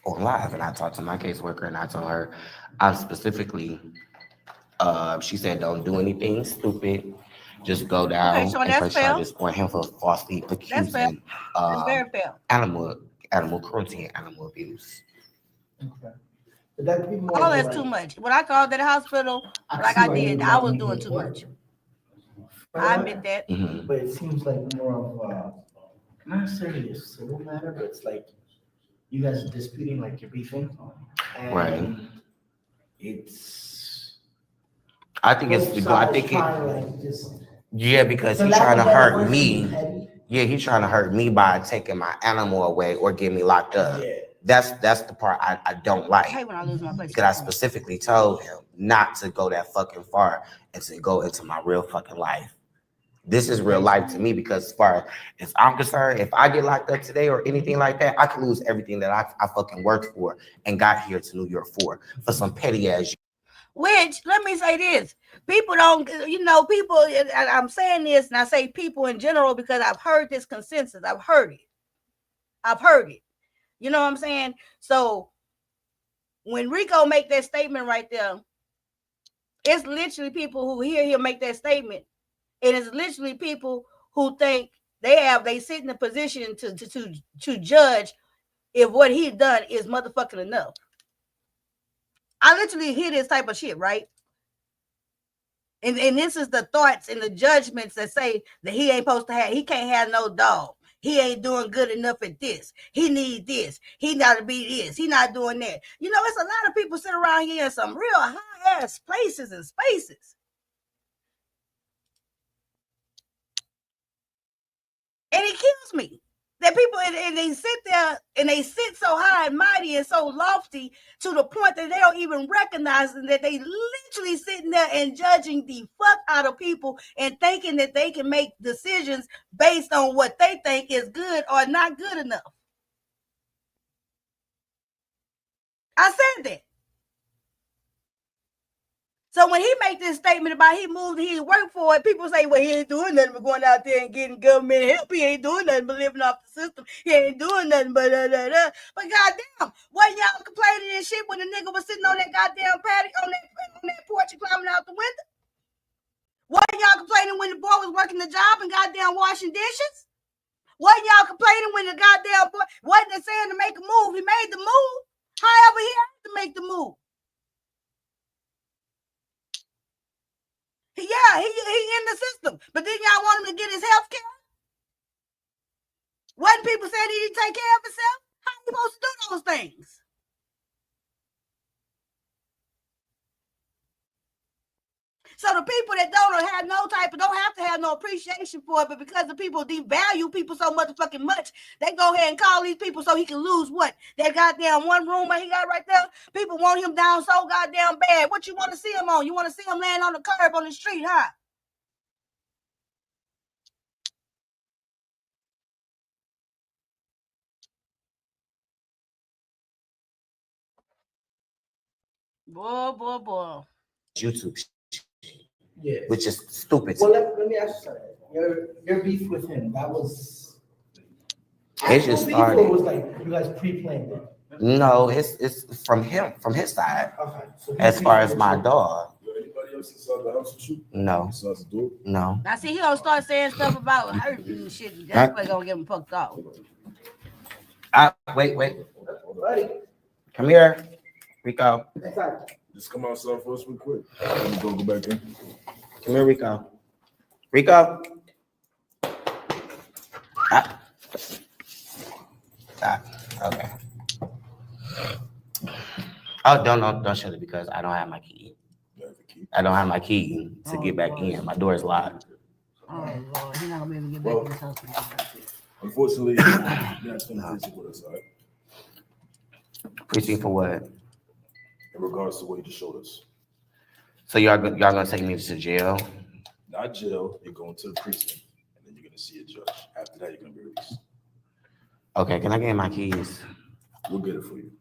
Speaker 2: on live. And I talked to my caseworker and I told her, I specifically, she said, don't do anything stupid. Just go down and press charges on him for falsely accusing animal cruelty and animal abuse.
Speaker 3: Okay. That'd be more
Speaker 1: that's like, too much. When I called that hospital, I did, I was doing too much. I admit that.
Speaker 3: Mm-hmm. But it seems like more of not necessarily a civil matter, but it's like you guys are disputing, like you're beefing. And
Speaker 2: right.
Speaker 3: I
Speaker 2: think because he's trying to hurt me. Yeah, he's trying to hurt me by taking my animal away or get me locked up. Yeah. That's the part I don't like. I hate when I lose my place. Because I specifically told him not to go that fucking far and to go into my real fucking life. This is real life to me because as far as I'm concerned, if I get locked up today or anything like that, I could lose everything that I fucking worked for and got here to New York for some petty ass. Which, let me say this, people don't, people, I'm saying this and I say people in general because I've heard this consensus. I've heard it. You know what I'm saying? So when Rico make that statement right there, it's literally people who hear him make that statement. And it's literally people who think they sit in a position to judge if what he's done is motherfucking enough. I literally hear this type of shit, right? And this is the thoughts and the judgments that say that he ain't supposed to have, he can't have no dog. He ain't doing good enough at this. He need this. He got to be this. He not doing that. It's a lot of people sitting around here in some real high-ass places and spaces. And it kills me that people, and they sit there and they sit so high and mighty and so lofty to the point that they don't even recognize that they literally sitting there and judging the fuck out of people and thinking that they can make decisions based on what they think is good or not good enough. I said that. So when he make this statement about he moved, he worked for it, people say, well, he ain't doing nothing but going out there and getting government help. He ain't doing nothing but living off the system. He ain't doing nothing but da-da-da. But goddamn, wasn't y'all complaining and shit when the nigga was sitting on that goddamn patio, on that porch and climbing out the window? Wasn't y'all complaining when the boy was working the job and goddamn washing dishes? Wasn't y'all complaining when the goddamn boy wasn't saying to make a move? He made the move. However, he had to make the move. Yeah, he in the system. But then y'all want him to get his health care? Wasn't people saying he didn't take care of himself? How are you supposed to do those things? So the people that don't have to have no appreciation for it, but because the people devalue people so motherfucking much, they go ahead and call these people so he can lose what? That goddamn one room that he got right there? People want him down so goddamn bad. What you want to see him on? You want to see him laying on the curb on the street, huh? Boy. YouTube.
Speaker 3: Yeah.
Speaker 2: Which is stupid.
Speaker 3: Well, let me ask you something. Your beef with him, that was
Speaker 2: it just started.
Speaker 3: Or was like you guys pre-planned it?
Speaker 2: No, it's from him, from his side.
Speaker 3: Okay. So
Speaker 2: as far as my dog.
Speaker 4: Anybody else inside the house with you?
Speaker 2: No.
Speaker 4: Inside the door?
Speaker 2: No.
Speaker 1: Now see, he gonna start saying stuff about hurting and shit. That's what's gonna get him fucked off.
Speaker 2: Wait. Come here, Rico.
Speaker 4: Just come outside for us real quick. I'm gonna go back in.
Speaker 2: Come here, Rico. Okay. Oh, don't shut it because I don't have my key. I don't have my key to get back in. My door is locked.
Speaker 1: Oh Lord, he's not gonna be able to get back in his house.
Speaker 4: Unfortunately, you're not going to precinct with us, all right?
Speaker 2: Precinct for what?
Speaker 4: In regards to what you just showed us.
Speaker 2: So y'all gonna take me to jail?
Speaker 4: not jail. You're going to the precinct, and then you're gonna see a judge. After that, you're gonna be released.
Speaker 2: Okay, can I get my keys?
Speaker 4: We'll get it for you.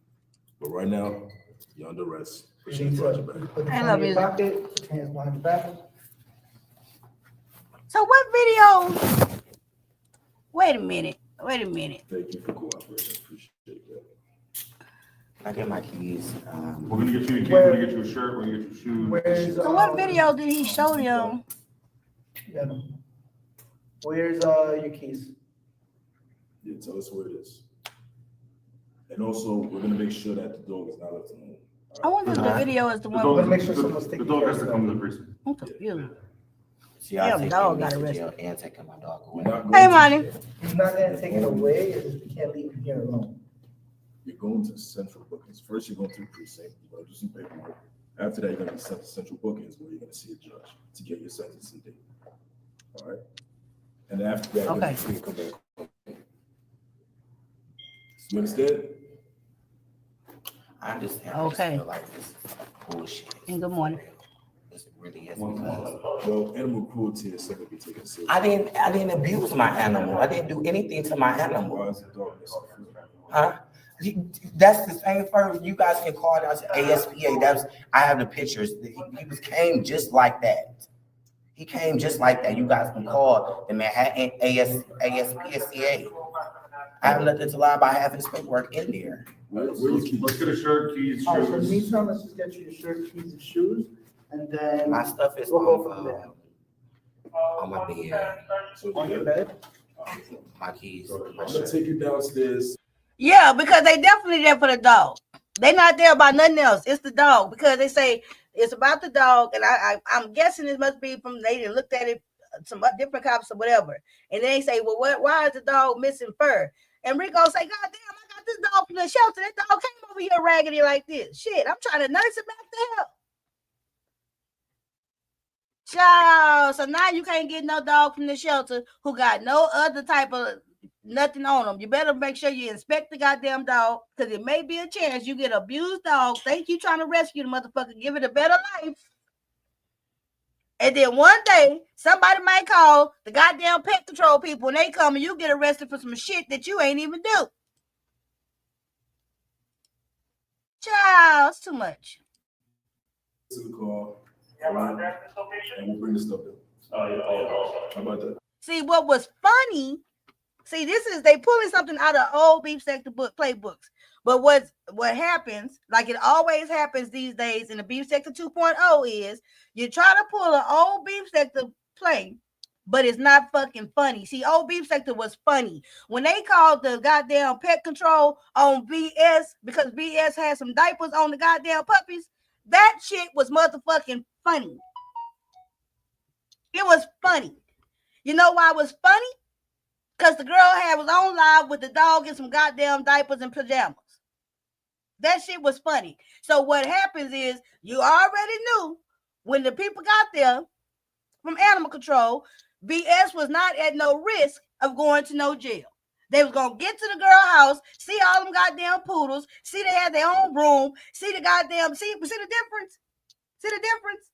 Speaker 4: But right now, you're under arrest. Put
Speaker 3: You
Speaker 4: your
Speaker 3: need to
Speaker 4: hands behind your back.
Speaker 3: put the
Speaker 1: I
Speaker 3: phone
Speaker 1: love
Speaker 3: in your
Speaker 1: music.
Speaker 3: pocket, put your hands behind your back.
Speaker 1: So what video? Wait a minute.
Speaker 4: Thank you for cooperating. Appreciate that.
Speaker 2: Can I get my keys?
Speaker 5: We're gonna get you a key, we're gonna get you a shirt, we're gonna get you shoes.
Speaker 3: Where's
Speaker 1: So what video did he show them?
Speaker 3: Yeah. Where's your keys?
Speaker 4: Yeah, tell us where it is. And also, we're gonna make sure that the dog is not left alone.
Speaker 1: I wonder if the video is the
Speaker 5: The
Speaker 1: one.
Speaker 5: dog,
Speaker 3: Let's make sure someone's
Speaker 5: the
Speaker 3: taking
Speaker 5: dog
Speaker 3: care
Speaker 5: has to
Speaker 3: of
Speaker 5: come to
Speaker 3: it.
Speaker 5: the precinct.
Speaker 1: I'm confused.
Speaker 2: See, y'all
Speaker 1: Damn,
Speaker 2: taking
Speaker 1: dog
Speaker 2: me
Speaker 1: got
Speaker 2: to
Speaker 1: arrested.
Speaker 2: jail and taking my dog away.
Speaker 4: We're not going
Speaker 1: Hey,
Speaker 4: to
Speaker 1: Monty.
Speaker 4: jail.
Speaker 3: He's not gonna take it away, it's just we can't leave him here alone.
Speaker 4: You're going to central bookings. First, you're going to the precinct. You're gonna do some paperwork. After that, you're gonna be sent to central bookings where you're gonna see a judge to get your sentencing date. All right? And after that, you're
Speaker 1: Okay.
Speaker 4: free to come back. You understand?
Speaker 2: I understand.
Speaker 1: Okay.
Speaker 2: I just feel like this is bullshit.
Speaker 1: And good morning.
Speaker 2: This really is because
Speaker 4: Well, animal cruelty is something to be taken seriously.
Speaker 2: I didn't abuse my animal. I didn't do anything to my
Speaker 4: Why
Speaker 2: animal.
Speaker 4: is the dog missing food?
Speaker 2: Huh? That's the same first. You guys can call it ASPA. I have the pictures. He came just like that. He came just like that. You guys can call the Manhattan ASPCA. I have nothing to lie about. I have his paperwork in there.
Speaker 4: Where you keep?
Speaker 5: Let's get a shirt, keys,
Speaker 3: All right, so in the
Speaker 5: shoes.
Speaker 3: meantime, let's just get you your shirt, keys, and shoes, and then
Speaker 2: My stuff is
Speaker 3: we'll go from there.
Speaker 2: on my bed.
Speaker 4: So
Speaker 3: On your bed?
Speaker 2: My keys.
Speaker 4: I'm gonna take you downstairs.
Speaker 1: Yeah, because they definitely there for the dog. They not there about nothing else. It's the dog because they say it's about the dog, and I'm guessing it must be from they didn't looked at it some different cops or whatever, and they say, well, why is the dog missing fur? And Rico say, God damn, I got this dog from the shelter. That dog came over here raggedy like this. Shit, I'm trying to nurse it back to health. Child, so now you can't get no dog from the shelter who got no other type of nothing on them. You better make sure you inspect the goddamn dog because it may be a chance you get abused dog. Think you trying to rescue the motherfucker, give it a better life. And then one day, somebody might call the goddamn pet control people and they come and you get arrested for some shit that you ain't even do. Child, it's too much.
Speaker 4: To the car. And we'll bring the stuff in. How about that?
Speaker 1: See, what was funny, this is they pulling something out of old Beef Sector book playbooks. But what happens, like it always happens these days in the Beef Sector 2.0 is you try to pull an old Beef Sector play, but it's not fucking funny. See, old Beef Sector was funny. When they called the goddamn pet control on BS because BS had some diapers on the goddamn puppies, that shit was motherfucking funny. It was funny. You know why it was funny? Because the girl was on live with the dog in some goddamn diapers and pajamas. That shit was funny. So what happens is you already knew when the people got there from animal control, BS was not at no risk of going to no jail. They was going to get to the girl house, see all them goddamn poodles, see they had their own room, see the goddamn, see the difference? See the difference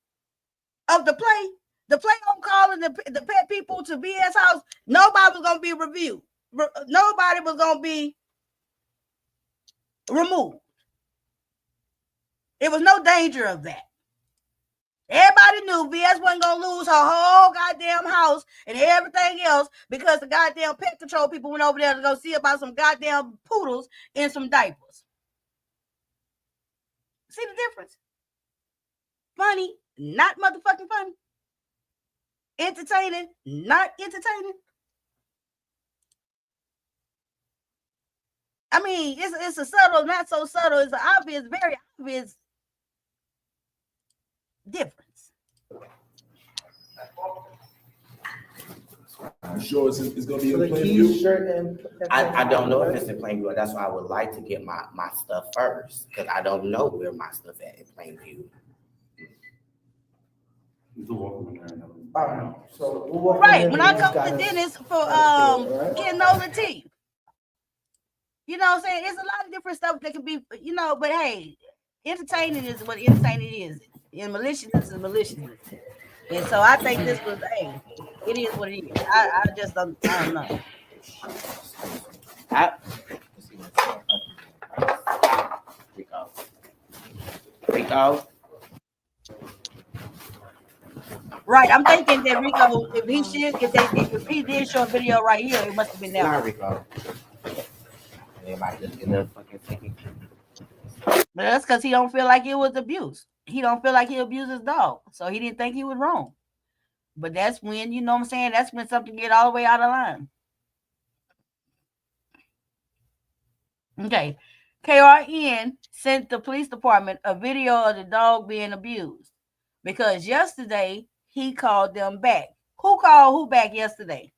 Speaker 1: of the play? The play on calling the pet people to BS house, nobody was going to be reviewed. Nobody was going to be removed. There was no danger of that. Everybody knew BS wasn't going to lose her whole goddamn house and everything else because the goddamn pet control people went over there to go see about some goddamn poodles in some diapers. See the difference? Funny, not motherfucking funny. Entertaining, not entertaining. I mean, it's a subtle, not so subtle. It's an obvious, very obvious difference.
Speaker 4: You sure it's gonna be
Speaker 3: So
Speaker 4: in
Speaker 3: the
Speaker 4: plain
Speaker 3: keys,
Speaker 4: view?
Speaker 3: shirt, and
Speaker 2: I don't know if it's in plain view. That's why I would like to get my stuff first because I don't know where my stuff at in plain view.
Speaker 5: You're welcome in there.
Speaker 3: All right, so we'll walk
Speaker 1: Right.
Speaker 3: in
Speaker 1: When
Speaker 3: there
Speaker 1: I
Speaker 3: and
Speaker 1: go to
Speaker 3: got
Speaker 1: the
Speaker 3: us-
Speaker 1: dentist for
Speaker 3: Right.
Speaker 1: getting all the teeth. You know what I'm saying? There's a lot of different stuff that can be, but hey, entertaining is what entertaining is. And maliciousness is maliciousness. And so I think this was, hey, it is what it is. I just don't, I don't know.
Speaker 2: Rico.
Speaker 1: Right, I'm thinking that Rico, if he did show a video right here, it must have been that
Speaker 2: Not
Speaker 1: one.
Speaker 2: Rico. Everybody just get a fucking thing.
Speaker 1: But that's because he don't feel like it was abuse. He don't feel like he abused his dog, so he didn't think he was wrong. But that's when, you know what I'm saying, that's when something get all the way out of line. Okay. KRN sent the police department a video of the dog being abused because yesterday he called them back. Who called who back yesterday?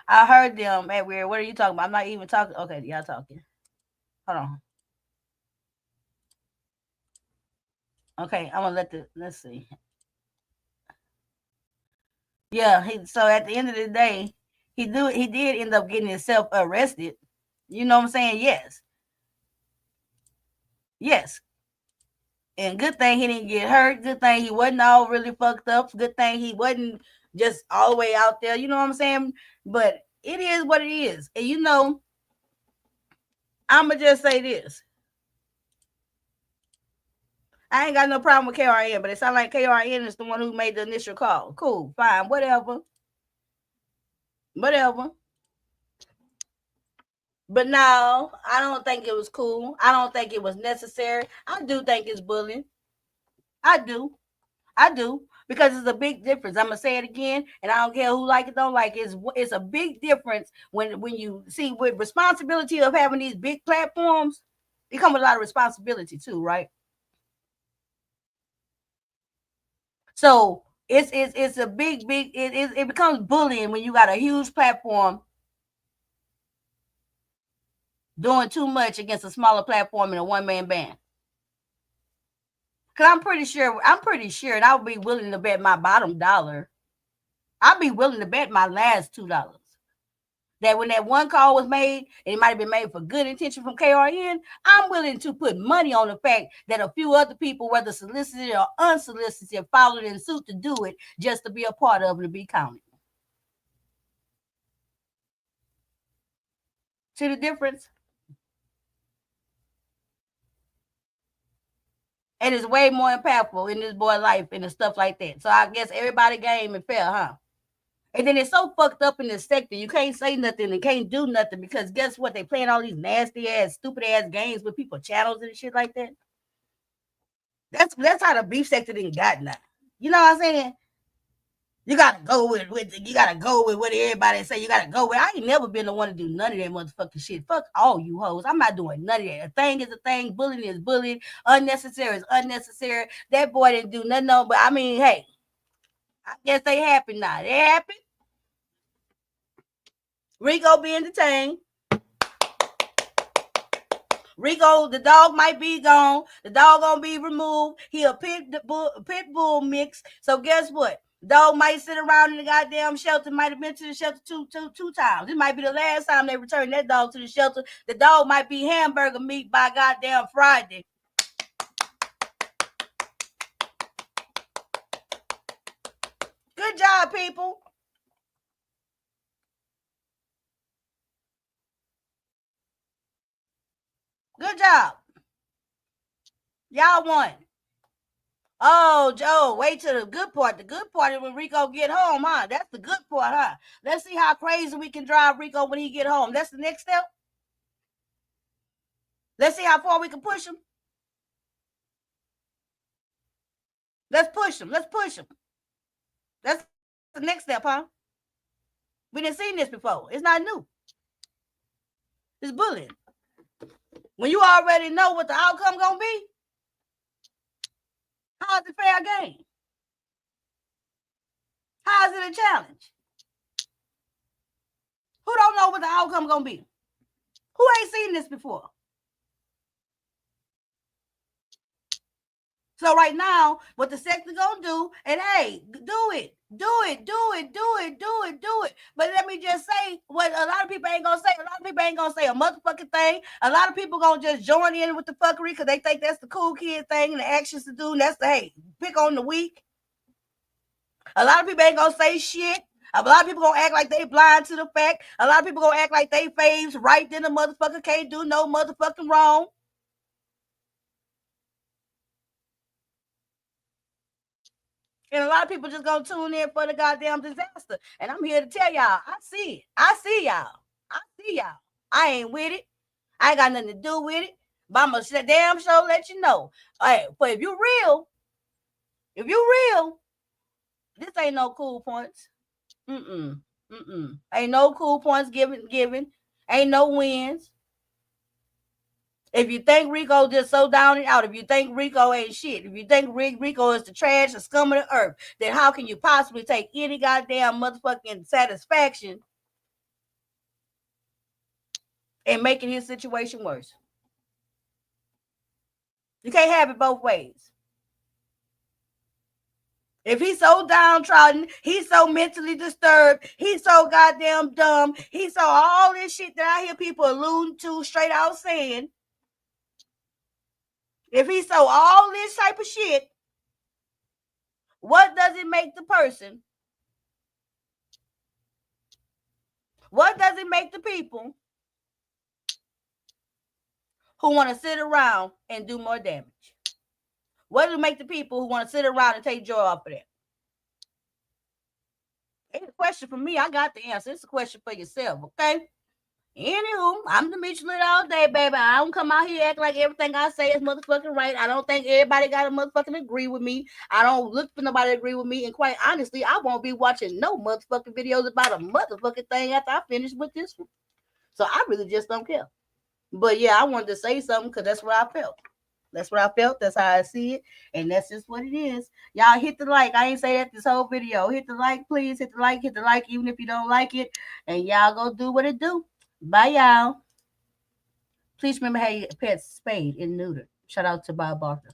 Speaker 1: I heard them at where. What are you talking about? I'm not even talking. Okay, y'all talking. Hold on. Okay, I'm gonna let's see. Yeah, so at the end of the day, he did end up getting himself arrested. You know what I'm saying? Yes. And good thing he didn't get hurt. Good thing he wasn't all really fucked up. Good thing he wasn't just all the way out there. You know what I'm saying? But it is what it is. And you know, I'ma just say this. I ain't got no problem with KRN, but it sounds like KRN is the one who made the initial call. Cool, fine, whatever. But no, I don't think it was cool. I don't think it was necessary. I do think it's bullying. I do. Because it's a big difference. I'm gonna say it again, and I don't care who like it, don't like it. It's a big difference when you see with responsibility of having these big platforms, it comes with a lot of responsibility too, right? So it's a big it becomes bullying when you got a huge platform doing too much against a smaller platform in a one-man band. Because I'm pretty sure, and I would be willing to bet my bottom dollar. I'd be willing to bet my last $2 that when that one call was made, and it might have been made for good intention from KRN, I'm willing to put money on the fact that a few other people, whether solicited or unsolicited, followed in suit to do it just to be a part of it, to be counted. See the difference? And it's way more impactful in this boy's life and the stuff like that. So I guess everybody game and fair, huh? And then it's so fucked up in this sector. You can't say nothing and can't do nothing because guess what? They playing all these nasty ass, stupid ass games with people channels and shit like that. That's how the beef sector didn't got now. You know what I'm saying? You gotta go with what everybody say. You gotta go with. I ain't never been the one to do none of that motherfucking shit. Fuck all you hoes. I'm not doing none of that. A thing is a thing. Bullying is bullying. Unnecessary is unnecessary. That boy didn't do nothing. No, but I mean, hey, I guess they happy now. They happy. Rico being detained. Rico, the dog might be gone. The dog gonna be removed. He a pit bull mix. So guess what? Dog might sit around in the goddamn shelter. Might have been to the shelter two times. It might be the last time they return that dog to the shelter. The dog might be hamburger meat by goddamn Friday. Good job, people. Good job. Y'all won. Oh, Joe, wait till the good part. The good part is when Rico get home, huh? That's the good part, huh? Let's see how crazy we can drive Rico when he get home. That's the next step. Let's see how far we can push him. Let's push him. That's the next step, huh? We didn't see this before. It's not new. It's bullying. When you already know what the outcome gonna be, how is it fair game? How is it a challenge? Who don't know what the outcome gonna be? Who ain't seen this before? So right now, what the sector gonna do, and hey, do it. But let me just say what a lot of people ain't gonna say. A lot of people ain't gonna say a motherfucking thing. A lot of people gonna just join in with the fuckery because they think that's the cool kid thing and the actions to do, and that's the hey, pick on the weak. A lot of people ain't gonna say shit. A lot of people gonna act like they blind to the fact. A lot of people gonna act like they faves right then the motherfucker can't do no motherfucking wrong. And a lot of people just gonna tune in for the goddamn disaster. And I'm here to tell y'all, I see it. I see y'all. I ain't with it. I ain't got nothing to do with it. But I'm gonna damn sure let you know. Hey, but if you real, this ain't no cool points. Ain't no cool points given. Ain't no wins. If you think Rico just so down and out, if you think Rico ain't shit, if you think Rico is the trash, the scum of the earth, then how can you possibly take any goddamn motherfucking satisfaction in making his situation worse? You can't have it both ways. If he's so downtrodden, he's so mentally disturbed, he's so goddamn dumb, he's so all this shit that I hear people alluding to straight out saying, if he's so all this type of shit, what does it make the person? What does it make the people who want to sit around and do more damage? What does it make the people who want to sit around and take joy off of that? It's a question for me. I got the answer. It's a question for yourself, okay? Anywho, I'm Demetri Lit all day, baby. I don't come out here acting like everything I say is motherfucking right. I don't think everybody got to motherfucking agree with me. I don't look for nobody to agree with me. And quite honestly, I won't be watching no motherfucking videos about a motherfucking thing after I finish with this one. So I really just don't care. But yeah, I wanted to say something because that's what I felt. That's what I felt. That's how I see it. And that's just what it is. Y'all hit the like. I ain't say that this whole video. Hit the like, please. Hit the like, even if you don't like it. And y'all go do what it do. Bye, y'all. Please remember how your pets spayed and neutered. Shout out to Bob Barker.